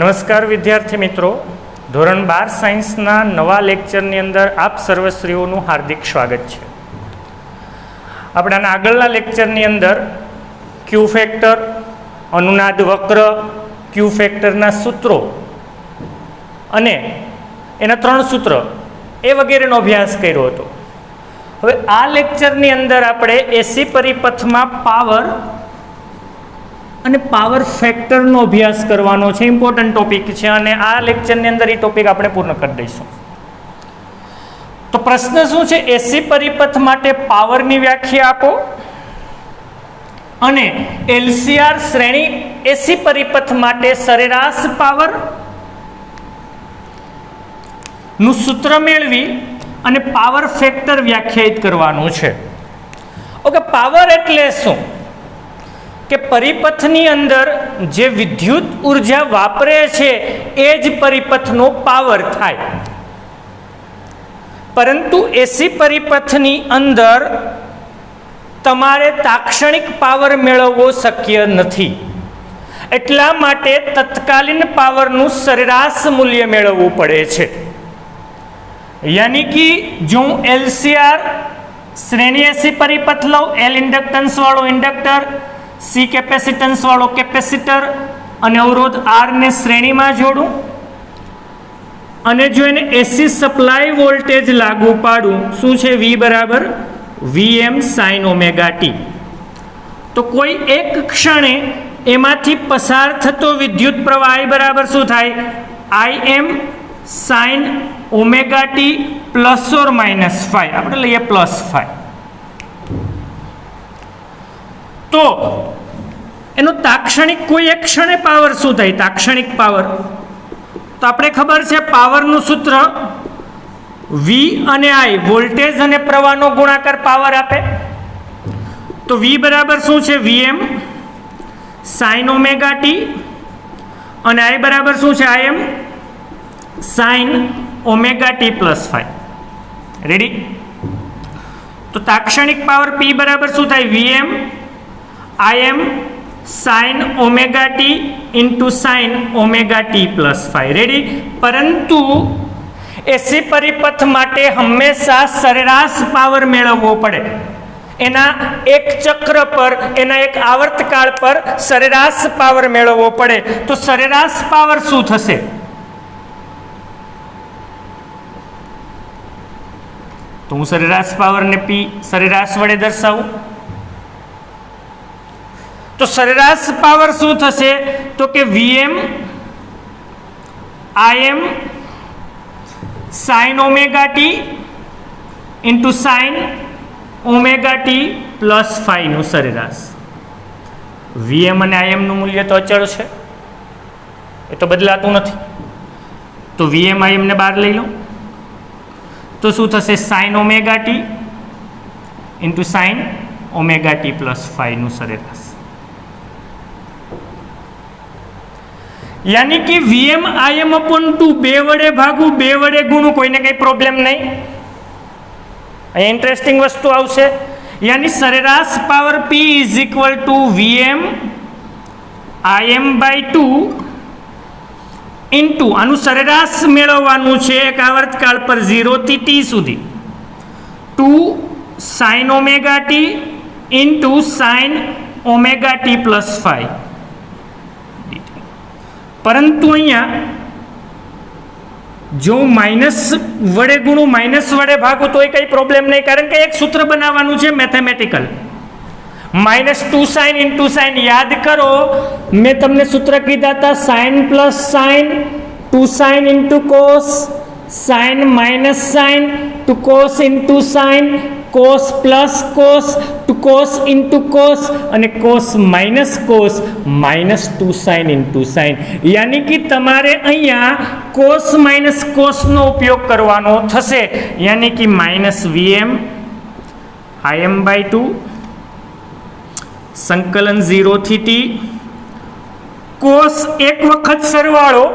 નમસ્કાર વિદ્યાર્થી મિત્રો, ધોરણ 12 સાયન્સના નવા લેક્ચરની અંદર આપ સર્વશ્રીઓનું હાર્દિક સ્વાગત છે. આપણા આગળના લેક્ચરની અંદર ક્યુ ફેક્ટર, અનુનાદ વક્ર, ક્યુ ફેક્ટરના સૂત્રો અને એના 3 સૂત્ર એ વગેરેનો અભ્યાસ કર્યો હતો. હવે આ લેક્ચરની અંદર આપણે એસી પરિપથમાં પાવર અને પાવર ફેક્ટરનો અભ્યાસ કરવાનો છે. ઇમ્પોર્ટન્ટ ટોપિક છે અને આ લેક્ચરની અંદર એ ટોપિક આપણે પૂર્ણ કરી દઈશું. તો પ્રશ્ન શું છે? એસી પરિપથ માટે પાવરની વ્યાખ્યા આપો અને એલસીઆર શ્રેણી એસી પરિપથ માટે સરેરાશ પાવર નું સૂત્ર મેળવી અને પાવર ફેક્ટર વ્યાખ્યાયિત કરવાનું છે. ઓકે, પાવર એટલે શું? કે પરિપથની અંદર જે વિદ્યુત ઉર્જા વાપરે છે એ જ પરિપથનો પાવર થાય. પરંતુ એસી પરિપથની અંદર તમારે તાક્ષણિક પાવર મેળવવો શક્ય નથી. એટલા માટે તત્કાલીન પાવરનું સરેરાશ મૂલ્ય મેળવવું પડે છે. યાની કે જો હું એલસીઆર શ્રેણી એસી પરિપથ લઉં, એલ ઇન્ડક્ટન્સ વાળો ઇન્ડક્ટર, સી કેપેસિટન્સ વાળો કેપેસિટર અને અવરોધ આર ને શ્રેણીમાં જોડું અને જો એને એસી સપ્લાય વોલ્ટેજ લાગુ પાડું, શું છે? V બરાબર VM sin ઓમેગા ટી. તો કોઈ એક ક્ષણે એમાંથી પસાર થતો વિદ્યુત પ્રવાહ I બરાબર શું થાય? Im sin omega t plus or minus 5. આપણે લઈએ પ્લસ 5. તો એનો તાક્ષણિક કોઈ એક ક્ષણે પાવર શું થાય? તાક્ષણિક પાવર તો આપણે ખબર છે પાવરનું સૂત્ર V અને I વોલ્ટેજ અને પ્રવાહનો ગુણાકાર પાવર આપે. તો V બરાબર શું છે? VM sin ઓમેગા ટી અને I બરાબર શું છે? Im sin omega t plus 5. Ready? તો તાક્ષણિક પાવર P બરાબર શું થાય? VM Im sin omega T into sin omega t plus 5. Ready? પરંતુ એસી પરિપથ માટે હંમેશા સરેરાશ પાવર મેળવવો પડે. એના એક ચક્ર પર, એના એક આવર્તકાળ પર સરેરાશ પાવર મેળવવો પડે. તો સરેરાશ પાવર શું થશે? તો હું સરેરાશ પાવરને P સરેરાશ વડે દર્શાવું. તો સરેરાશ પાવર શું થશે? તો કે VM Im sin omega T into sin omega t plus 5 નું સરેરાશ. VM અને Im નું મૂલ્ય તો અચળ છે, એ તો બદલાતું નથી. તો VM Im ને બહાર લઈ લો તો શું થશે? sin omega T into sin omega t plus 5 નું સરેરાશ. યાની કે VM Im upon 2 બે વડે ભાગું, બે વડે ગુણું, કોઈને કંઈ પ્રોબ્લેમ નહીં. અહીંયા ઇન્ટરેસ્ટિંગ વસ્તુ આવશે. યાની સરેરાશ power P is equal to VM Im by 2 into આનું સરેરાશ મેળવવાનું છે એક આવર્તકાળ પર 0 થી T સુધી, 2 sin omega T into sin omega t plus 5. પરંતુ અહીંયા જો માઇનસ વડે ગુણું, માઇનસ વડે ભાગું તો એ કંઈ પ્રોબ્લેમ નહીં, કારણ કે એક સૂત્ર બનાવવાનું છે મેથેમેટિકલ. -2 sin into sign. યાદ કરો, મેં તમને સૂત્ર કીધા હતા sine plus sine, 2 sin into cos, sine minus sine, two cos into sine, cos plus cos, two cos into cos અને cos minus cos, -2 sin into sine. યાની કે તમારે અહીંયા કોસ માઇનસ કોસનો ઉપયોગ કરવાનો થશે. યાની કે -VM Im બાય 2 સંકલન 0 થી T કોસ એક વખત સરવાળો.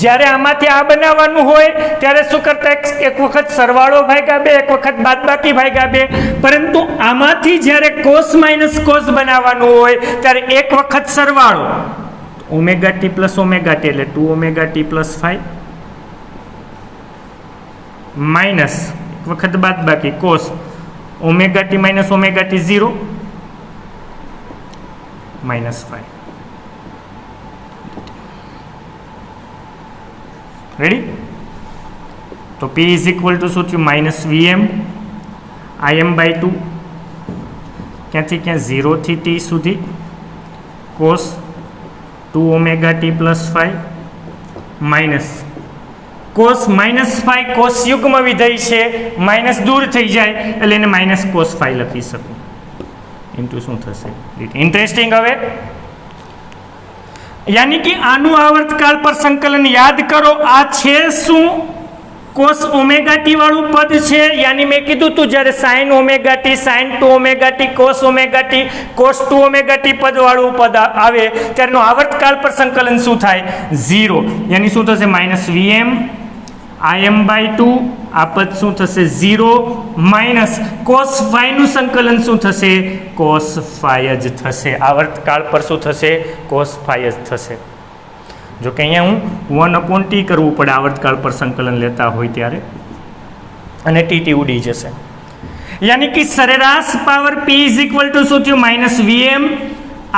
જ્યારે આમાંથી આ બનાવવાનું હોય ત્યારે શું કરતા? એક વખત સરવાળો ભાગ્યા 2, એક વખત બાદબાકી ભાગ્યા 2. પરંતુ આમાંથી જ્યારે કોસ માઇનસ કોસ બનાવવાનું હોય ત્યારે એક વખત સરવાળો omega t plus omega T એટલે 2 ઓમેગા ટી પ્લસ 5 માઇનસ એક વખત બાદ બાકી cos omega T minus omega T 0 minus 5. Ready? તો P ઇઝ ઇક્વલ ટુ શું થયું? માઇનસ વીએમ આઈએમ બાય 2 ક્યાંથી ક્યાં 0 થી t સુધી cos 2 omega t plus 5 minus cos minus 5 cos યુગ્મ વિધેય છે, માઇનસ દૂર થઈ જાય એટલે એને માઇનસ કોસ 5 લખી શકું ઇન્ટુ શું થશે? ઇન્ટરેસ્ટિંગ. હવે યાની કે આનું આવર્તકાળ પર સંકલન યાદ કરો. આ છે શું? કોસ ઓમેગા ટી વાળું પદ છે. યાની મેં કીધું તું જ્યારે sine omega t, sine 2 omega t, cos omega t, cos 2 omega t પદ વાળું પદ આવે ત્યારનું આવર્તકાળ પર સંકલન શું થાય? 0. યાની શું થશે? માઇનસ વીએમ આઈએમ બાય 2 આ પદ શું થશે? 0 માઇનસ કોસ 5 નું સંકલન શું થશે? કોસ 5 જ થશે. આવર્તકાળ પર શું થશે? કોસ 5 જ થશે. જો કે અહીંયા હું 1/t કરવું પડે આવર્તકાળ પર સંકલન લેતા હોય ત્યારે, અને ટી ઉડી જશે. યાની કે સરેરાશ power P is equal to શું થયું? Minus VM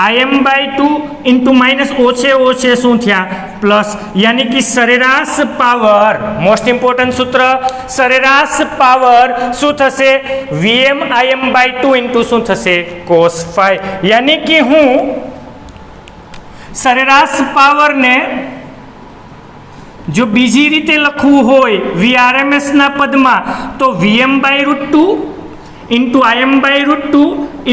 IM by 2 into minus ઓછે શું થયા? પ્લસ. યાની કે સરેરાશ પાવર, મોસ્ટ ઇમ્પોર્ટન્ટ સૂત્ર, સરેરાશ પાવર શું થશે? વીએમ આઈએમ બાય 2 ઇન્ટુ શું થશે? કોસ 5. યાની કે હું સરેરાશ પાવરને જો બીજી રીતે લખવું હોય વીઆરએમએસ ના પદમાં તો VM by √2 into IM by √2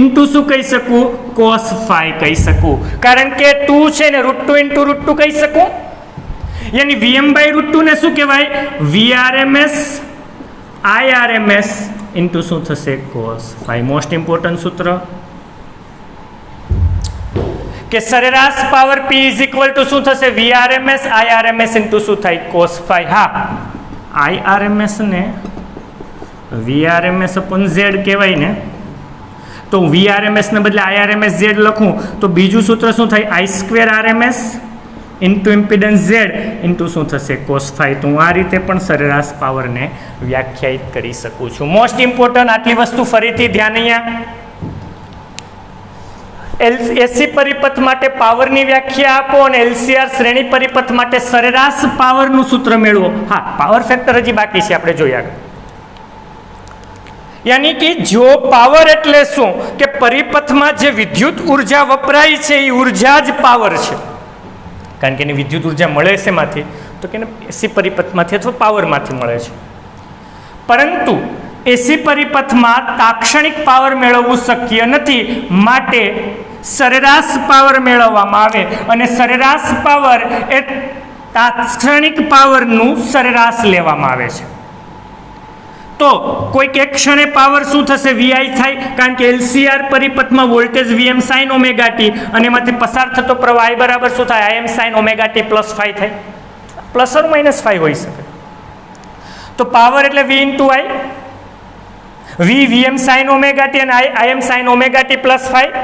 into શું કહી શકું? કોસ 5 કહી શકું. કારણ કે 2 છે ને √2 ઇન્ટુ √2 કહી શકું. યાની વીએમ બાય √2 ને શું કહેવાય? વીઆરએમએસ આઈઆરએમએસ ઇન્ટુ શું થશે? કોસ 5. મોસ્ટ ઇમ્પોર્ટન્ટ સૂત્ર કે સરેરાશ power P is equal to શું થશે? વીઆરએમએસ આઈઆરએમએસ ઇન્ટુ શું થાય? કોસ 5. હા, આઈઆરએમએસ ને વીઆરએમએસ અપોન ઝેડ કહેવાય ને, તો વીઆરએમએસ ને બદલે આઈઆરએમએસ ઝેડ લખું તો બીજું સૂત્ર શું થાય? I² RMS into impedance Z into શું થશે? કોસ 5. તો હું આ રીતે પણ સરેરાશ પાવરને વ્યાખ્યાયિત કરી શકું છું. મોસ્ટ ઇમ્પોર્ટન્ટ આટલી વસ્તુ ફરીથી ધ્યાન અહીંયા. એસી પરિપથ માટે પાવરની વ્યાખ્યા આપો અને એલસીઆર શ્રેણી પરિપથ માટે સરેરાશ પાવરનું સૂત્ર મેળવો. હા, પાવર ફેક્ટર હજી બાકી છે, આપણે જોઈએ આગળ. યાની કે જો પાવર એટલે શું? કે પરિપથમાં જે વિદ્યુત ઉર્જા વપરાય છે એ ઉર્જા જ પાવર છે. કારણ કે એની વિદ્યુત ઉર્જા મળે છે એમાંથી, તો કે એસી પરિપથમાંથી અથવા પાવરમાંથી મળે છે. પરંતુ એસી પરિપથમાં તાક્ષણિક પાવર મેળવવું શક્ય નથી, માટે સરેરાશ પાવર મેળવવામાં આવે અને સરેરાશ પાવર એ તાત્ક્ષણિક પાવરનું સરેરાશ લેવામાં આવે છે. તો કોઈક એક ક્ષણે પાવર શું થશે? વીઆઈ થાય. કારણ કે એલસીઆર પરિપથમાં voltage VM sine omega t અને એમાંથી પસાર થતો પ્રવાહ I બરાબર શું થાય? IM sine omega t plus 5 થાય. પ્લસ ઓર માઇનસ 5 હોઈ શકે. તો પાવર એટલે V into I, VM sine omega t અને IM sine omega t plus 5.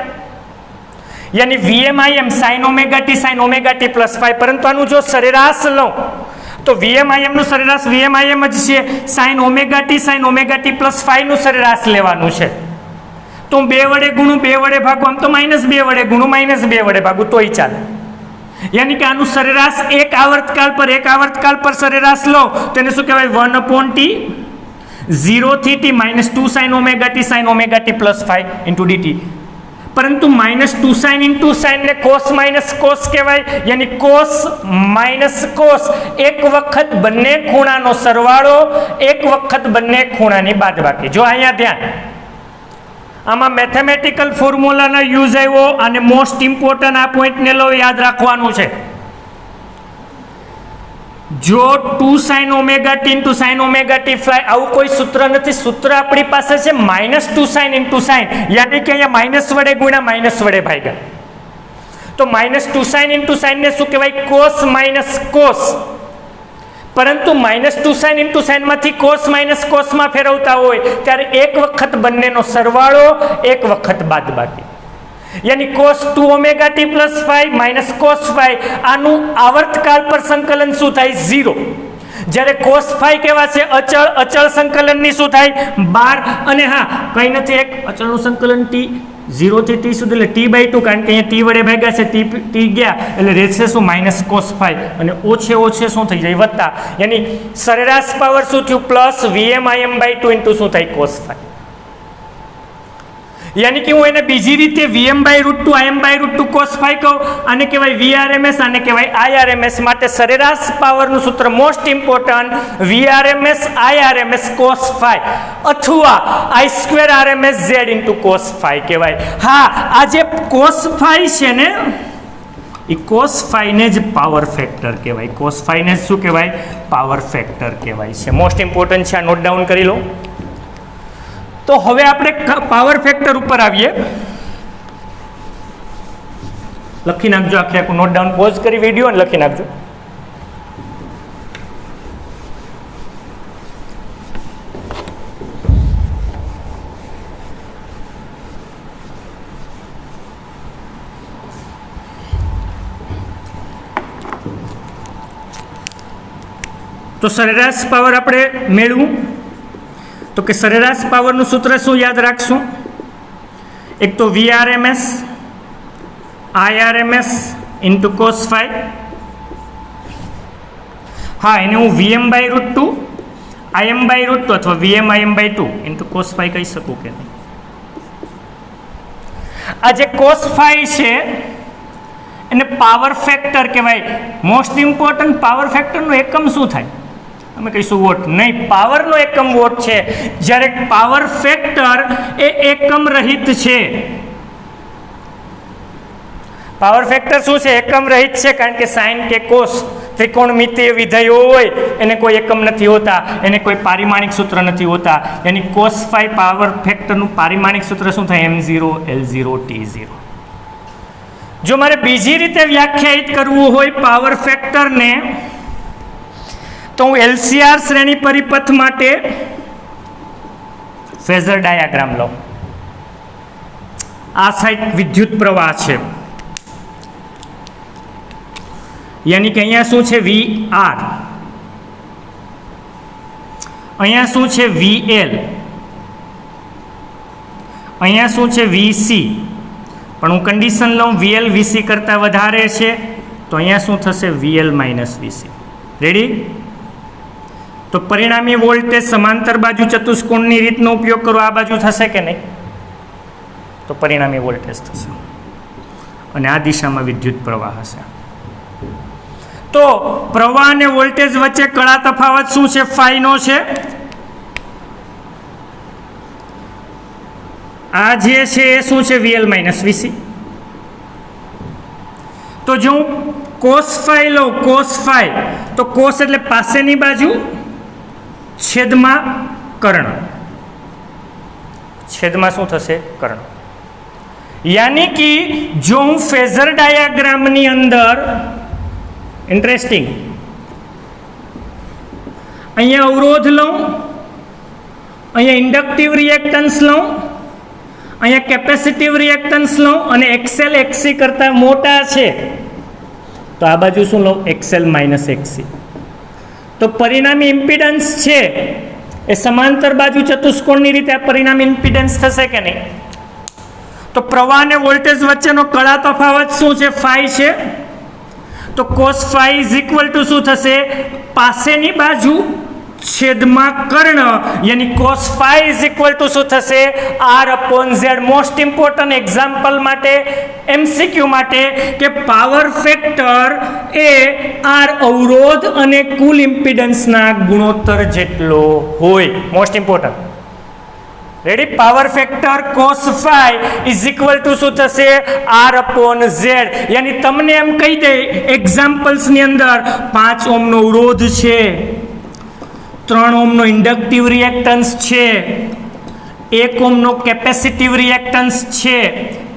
યાની VM IM sine omega t plus 5. પરંતુ આનું જો સરેરાશ લઉં તો વીએમ આઈએમ નું સરેરાશ વીએમ આઈએમ જ છે. સાઇન ઓમેગા ટી પ્લસ 5 નું સરેરાશ લેવાનું છે. તો હું 2 વડે ગુણું, 2 વડે ભાગું, આમ તો -2 વડે ગુણું, -2 વડે ભાગું તોય ચાલે. યાની કે આનું સરેરાશ એક આવર્તકાળ પર સરેરાશ લો તો એને શું કહેવાય? 1/t 0 થી t -2 sign omega t plus 5 into dt. પરંતુ -2 સાઇન ઇન્ટુ સાઇન ને કોસ માઇનસ કોસ કહેવાય. યાની કોસ માઇનસ કોસ, એક વખત બંને ખૂણાનો સરવાળો, એક વખત બંને ખૂણાની બાદબાકી. જો અહીંયા ધ્યાન, આમાં મેથેમેટિકલ ફોર્મ્યુલાનો યુઝ આવ્યો અને મોસ્ટ ઇમ્પોર્ટન્ટ આ પોઈન્ટને લો, યાદ રાખવાનું છે. જો 2 sign omega T into sign omega T fly આવું કોઈ સૂત્ર નથી. સૂત્ર આપણી પાસે છે -2 સાઇન ઇન્ટુ સાઇન. યાની કે અહીંયા માઇનસ વડે ગુણ્યા માઇનસ વડે ભાગ્યા. તો -2 સાઇન ઇન્ટુ સાઇન ને શું કહેવાય? Cos minus cos. પરંતુ -2 સાઇન ઇન્ટુ સાઇનમાંથી કોસ માઇનસ કોસમાં ફેરવતા હોય ત્યારે એક વખત બંનેનો સરવાળો, એક વખત બાદબાકી. यानी cos 2 omega T plus 5 minus cos 5 આનું આવર્તકાળ પર સંકલન શું થાય 0 જ્યારે cos 5 કેવા છે અચળ સંકલનની શું થાય 12 અને હા કંઈ નથી એક અચળનું સંકલન t 0 થી t સુધી એટલે t/2 કારણ કે અહીંયા t વડે ભાગ્યા છે t ગયા એટલે રહેશે શું માઇનસ cos 5 અને ઓછે શું થઈ જાય વત્તા યાની સરેરાશ પાવર શું થયું પ્લસ Vm/2 ઇન્ટુ શું થાય cos 5 यानी कि હું એને બીજી રીતે Vm/√2 Im/√2 cos 5 કહું આને કહેવાય Vrms આને કહેવાય Irms માટે સરેરાશ પાવરનું સૂત્ર most important Vrms Irms cos 5 અથવા I² RMS Z into cos 5 કહેવાય હા આ જે cos 5 છે ને એ cos 5 ને જ પાવર ફેક્ટર કહેવાય cos 5 ને શું કહેવાય પાવર ફેક્ટર કહેવાય છે મોસ્ટ ઇમ્પોર્ટન્ટ છે આ નોટ ડાઉન કરી લો तो હવે આપણે પાવર ફેક્ટર ઉપર આવીએ લખી નાખજો આખે આખું નોટ ડાઉન પોઝ કરી વિડિયો અને લખી નાખજો તો સરેરાશ પાવર આપણે મેળવું तो कि सरेराश पावर सूत्र शू याद राखशू एक तो Vrms Irms इंटू cos 5 हाँ इन्हें हूँ Vm/√2 Im/√2 अथवा Vm/Im/2 इंटू cos 5 कही सकूँ के नहीं आज cos 5 है एने पावर फैक्टर कहवाय मोस्ट इम्पोर्टન્ટ पावर फैक्टर नो एकम शू थाय અમે કહીશું વોટ નહીં પાવરનો એકમ વોટ છે જ્યારે પાવર ફેક્ટર એ એકમ રહિત છે પાવર ફેક્ટર શું છે એકમ રહિત છે કારણ કે સાઇન કે કોસ ત્રિકોણમિતીય વિધેયો હોય એને કોઈ એકમ નથી હોતા એને કોઈ પારિમાણિક સૂત્ર નથી હોતા યાની cos 5 પાવર ફેક્ટરનું પારિમાણિક સૂત્ર શું થાય m0 l0 t0 જો મારે બીજી રીતે વ્યાખ્યાયિત કરવું હોય પાવર ફેક્ટરને तो हूँ LCR श्रेणी परिपथ माटे फेजर डायाग्राम लो आ साइड विद्युत प्रवाह है यानी कि अहींया शुं छे VR अहींया शुं छे VL अहींया शुं छे VC पण हूँ कंडीशन लऊं VL VC करता वधारे छे तो अहींया शुं थशे VL - VC रेडी तो परिणामी वोल्टेज समांतर बाजू चतुष्कोणनी रीतनो उपयोग करो आ बाजू थशे के नहीं तो परिणामी वोल्टेज थशे अने आ दिशामां विद्युत प्रवाह हशे तो प्रवाह ने वोल्टेज वच्चे कड़ा तफावत शुं छे फाई नो छे आ जे छे ए शुं छे VL - VC तो जो cos 5 लो cos 5 तो cos એટલે પાસેની બાજુ છેદમાં કર્ણ છેદમાં શું થશે કર્ણ यानी कि जो हूँ फेजर डायाग्रामनी अंदर इंटरेस्टिंग अहींया अवरोध लऊं अहींया इंडक्टिव रिएक्टन्स लऊं अहींया केपेसिटिव रिएक्टन्स लऊं अने एक्सेल एक्सी करता मोटा छे तो आ बाजू शुं लऊं एक्सेल - एक्सी तो परिणामी इम्पीडन्स है ए समांतर बाजू चतुष्कोणनी रीते आ परिणामी इम्पीडन्स थशे के नहीं तो प्रवाह ने वोल्टेज वच्चेनो कड़ा तफावत शुं छे फाई छे तो cos 5 = शुं थशे पासेनी बाजू छेदमां कर्ण यानी cos 5 = शुं थशे R/Z मोस्ट इम्पोर्टન્ટ एग्जाम्पल माटे MCQ माटे के पावर फैक्टर ए आर अवरोध अने कुल इम्पीडन्सना गुणोत्तर जेटलो होय most important ready power factor cos 5 = शुं थशे R/Z यानी तमने एम कही दे एग्जाम्पल्स नी अंदर 5 ओम नो अवरोध छे 3 ओम नो इंडक्टिव रिएक्टन्स छे 1 ओम नो केपेसिटिव रिएक्टन्स छे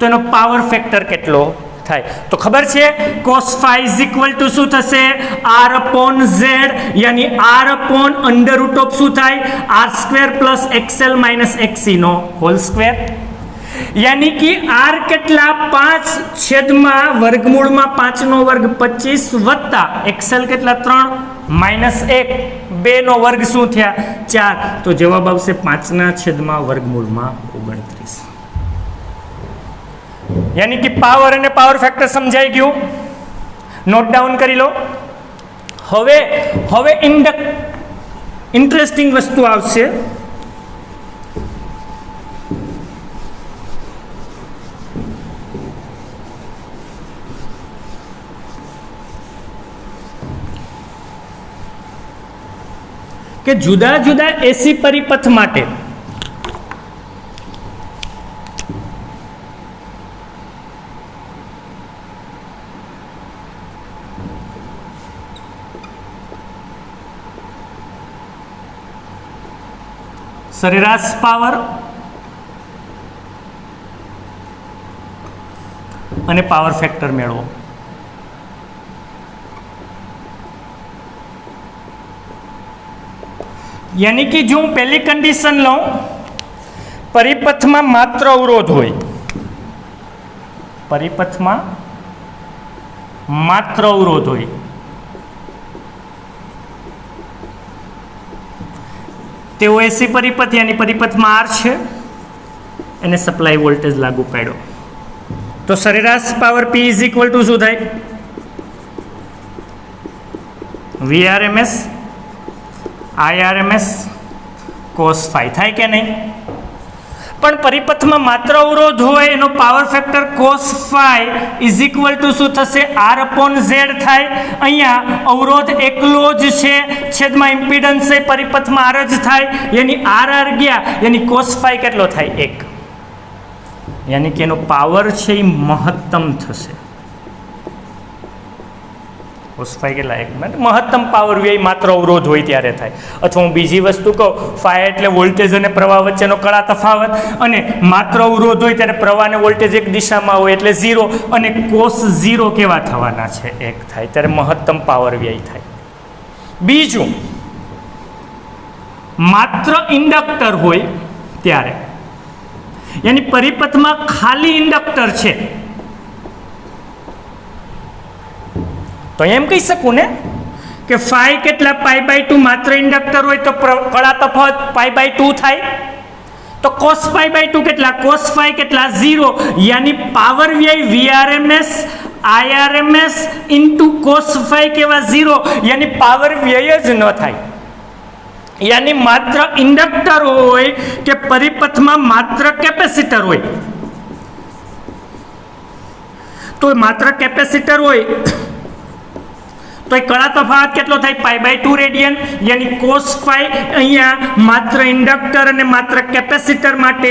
तो एनो पावर फैक्टर केटलो थाय तो खबर छे cos 5 = शुं थशे R/Z यानी R/√ऑफ शुं थाय R² + XL - XC no whole square यानी कि आर કેટલા 5 છેદમાં વર્ગમૂળમાં 5 નો વર્ગ 25 વત્તા એક્સએલ કેટલા 3 માઈનસ 1 2 નો વર્ગ શું થયા 4 તો જવાબ આવશે 5 ના છેદમાં વર્ગમૂળમાં 29 यानी कि पावर અને પાવર ફેક્ટર સમજાઈ ગયું નોટ ડાઉન કરી લો હવે ઇન્ટરેસ્ટિંગ વસ્તુ આવશે કે જુદા જુદા એસી પરિપથ માટે સરેરાશ પાવર અને પાવર ફેક્ટર મેળવો यानी कि जो पहली कंडीशन लो परिपथ में मात्र अवरोध होय परिपथ में मात्र अवरोध होय तेओ एसी परिपथ यानी परिपथ में आर छे एने सप्लाई वोल्टेज लागू पाड्यो तो सरेराश power P is equal to शू थाय VRMS IRMS cos phi થાય કે નહીં પણ પરિપથમાં માત્ર અવરોધ હોય એનો power factor cos phi is equal to શું થશે R upon Z થાય અહીંયા અવરોધ એકલો જ છે છેદમાં ઇમ્પિડન્સ એ પરિપથમાં R જ થાય यानी R ગયા यानी cos phi કેટલો થાય 1 यानी કે એનો પાવર છે એ મહત્તમ થશે cos phi કેટલા 1 મહત્તમ પાવર વ્યય માત્ર અવરોધ હોય ત્યારે થાય અથવા હું બીજી વસ્તુ કહું phi એટલે વોલ્ટેજ અને પ્રવાહ વચ્ચેનો કળા તફાવત અને માત્ર અવરોધ હોય ત્યારે પ્રવાહ અને વોલ્ટેજ એક દિશામાં હોય એટલે 0 અને cos 0 કેવા થવાના છે 1 થાય ત્યારે મહત્તમ પાવર વ્યય થાય બીજું માત્ર ઇન્ડક્ટર હોય ત્યારે यानी પરિપથમાં ખાલી ઇન્ડક્ટર છે तो एम कही सकूँ ने कि फाई केटला π/2 मात्र इंडक्टर हो तो कड़ा तफावत π/2 थाय तो cos π/2 केटला cos phi केटला 0 यानी पावर व्यय VRMS IRMS into cos phi केवा 0 यानी पावर व्यय ज न थाय यानी मात्र इंडक्टर होय के परिपथ में मात्र कैपेसिटर होय तो मात्र कैपेसिटर होय तो कड़ा तफावत केटलो थाय π/2 रेडियन यानी cos phi अहींया मात्र इंडक्टर अने मात्र कैपेसिटर माटे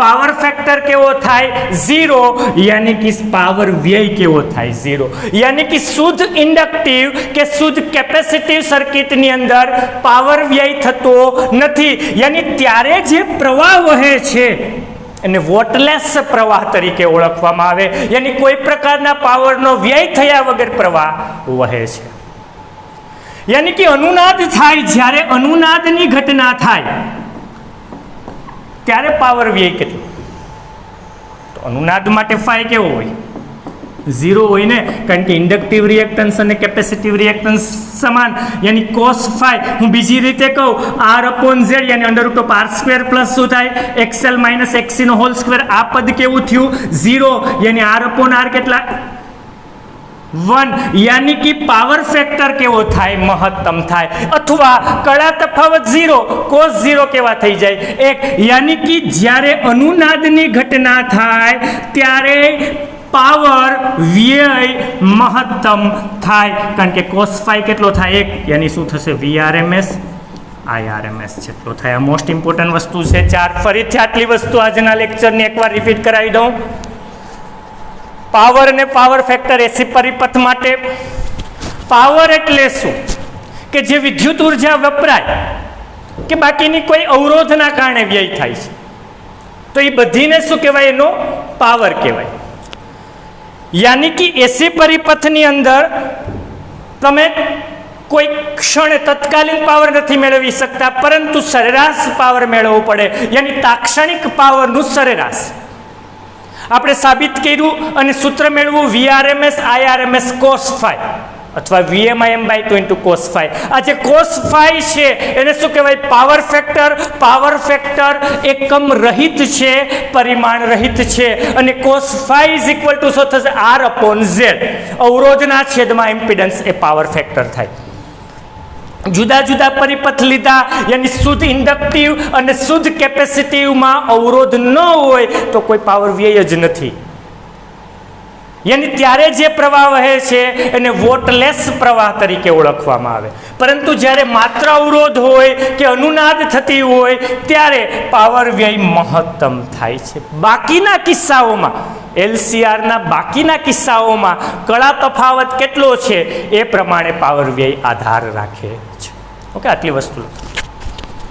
पावर फैक्टर केवो थाय 0 यानी कि पावर व्यय केवो थाय 0 यानी कि शुद्ध इंडक्टिव के शुद्ध कैपेसिटिव सर्किट नी अंदर पावर व्यय थतो नथी यानी त्यारे जे प्रवाह वहे छे અને વોટલેસ પ્રવાહ તરીકે ઓળખવામાં આવે यानी કોઈ પ્રકારના પાવરનો વ્યય થયા વગર પ્રવાહ વહે છે यानी कि अनुनाद थाय જ્યારે अनुनादની ઘટના થાય ત્યારે પાવર વ્યય કેટલો તો अनुनाद માટે phi કેવો હોય 0 હોય ને કારણ કે ઇન્ડક્ટિવ રિએક્ટન્સ અને કેપેસિટિવ રિએક્ટન્સ સમાન यानी cos phi હું બીજી રીતે કહું R upon Z यानी √r² પ્લસ શું થાય XL - XC નો હોલ સ્ક્વેર આ પદ કેવું થયું 0 यानी R upon R કેટલા 1 यानी कि पावर फैक्टर केवो थाय महत्तम थाय अथवा कड़ा तफावत 0 cos 0 केवा थई जाय 1 यानी कि ज्यारे अनुनादनी घटना थाय त्यारे पावर व्यय महत्तम थाय कारण के cos phi केटलो थाय 1 यानी शुं थशे VRMS IRMS जेटलो थाय आ मोस्ट इम्पोर्टન્ટ वस्तु छे 4 फरीथी आटली वस्तु आजना लेक्चर ने एकवार रिपीट करावी दऊं पावर ने पावर फैक्टर एसी परिपथ माटे पावर एटले शुं के जे विद्युत ऊर्जा वपराय के बाकीनी कोई अवरोधना कारणे व्यय थाय छे तो ये बधीने शुं कहेवाय एनो पावर कहेवाय यानी कि एसी परिपथनी अंदर तमे कोई क्षण तत्कालीन पावर नहीं मेळवी सकता परंतु सरेराश पावर मेळववो पड़े यानी तात्क्षणिक पावर नु सरेराश આપણે સાબિત કર્યું અને સૂત્ર મેળવું VRMS IRMS cos phi અથવા VMIM/2 × cos phi. આ જે cos phi છે એને શું કહેવાય? Power factor. પાવર ફેક્ટર એકમ રહિત છે, પરિમાણ રહિત છે, અને cos phi = શું થશે? R/Z. અવરોધના છેદમાં ઇમ્પિડન્સ એ પાવર ફેક્ટર થાય. જુદા જુદા પરિપથ લીધા, યાની શુદ્ધ ઇન્ડક્ટિવ અને શુદ્ધ કેપેસિટિવમાં અવરોધ ન હોય તો કોઈ પાવર વ્યય જ નથી. યાની ત્યારે જે પ્રવાહ વહે છે એને વોટલેસ પ્રવાહ તરીકે ઓળખવામાં આવે. પરંતુ જ્યારે માત્ર અવરોધ હોય કે અનુનાદ થતી હોય ત્યારે પાવર વ્યય મહત્તમ થાય છે. બાકીના કિસ્સાઓમાં, LCRના બાકીના કિસ્સાઓમાં કળા તફાવત કેટલો છે એ પ્રમાણે પાવર વ્યય આધાર રાખે છે. ઓકે, આટલી વસ્તુ.